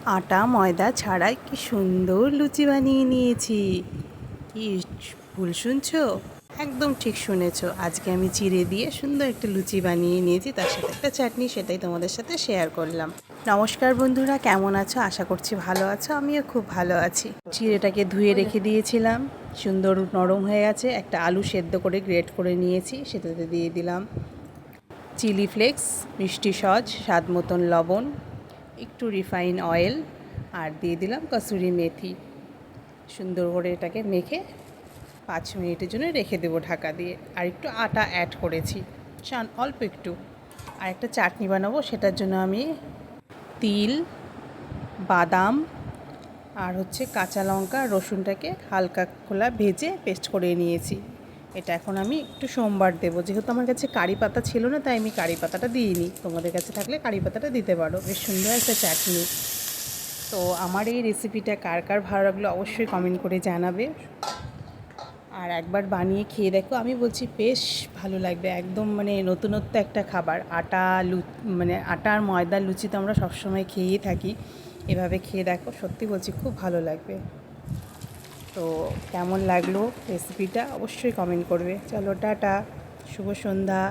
আটা ময়দা ছাড়াই কি সুন্দর লুচি বানিয়ে নিয়েছি। কি ভুল শুনছো? একদম ঠিক শুনেছো। আজকে আমি চিড়ে দিয়ে সুন্দর একটা লুচি বানিয়ে নিয়েছি, তার সাথে একটা চাটনি, সেটাই তোমাদের সাথে শেয়ার করলাম। নমস্কার বন্ধুরা, কেমন আছো? আশা করছি ভালো আছো। আমিও খুব ভালো আছি। চিড়েটাকে ধুয়ে রেখে দিয়েছিলাম, সুন্দর নরম হয়ে গেছে। একটা আলু সেদ্ধ করে গ্রেট করে নিয়েছি, সেটাতে দিয়ে দিলাম চিলি ফ্লেক্স, মিষ্টি সস, স্বাদ মতন লবণ, একটু রিফাইন অয়েল, আর দিয়ে দিলাম কসুরি মেথি। সুন্দর করে এটাকে মেখে 5 মিনিটের জন্য রেখে দেবো ঢাকা দিয়ে। আর একটু আটা অ্যাড করেছি, অল্প একটু। আর একটা চাটনি বানাবো, সেটার জন্য আমি তিল, বাদাম আর কাঁচা লঙ্কা, রসুনটাকে হালকা খোলা ভেজে পেস্ট করে নিয়েছি। এটা এখন আমি একটু সোমবার দেবো। যেহেতু আমার কাছে কারি পাতা ছিল না, তাই আমি কারি পাতাটা দিইনি। তোমাদের কাছে থাকলে কারি পাতাটা দিতে পারো। বেশ সুন্দর একটা চাটনি। তো আমার এই রেসিপিটা কার কার ভালো লাগলো অবশ্যই কমেন্ট করে জানাবে। আর একবার বানিয়ে খেয়ে দেখো, আমি বলছি বেশ ভালো লাগবে। একদম নতুনত্ব একটা খাবার। আটা আর ময়দার লুচি তো আমরা সবসময় খেয়েই থাকি। এভাবে খেয়ে দেখো, সত্যি বলছি খুব ভালো লাগবে। তো কেমন লাগলো রেসিপিটা অবশ্যই কমেন্ট করবে। চলো টাটা, শুভ সন্ধ্যা।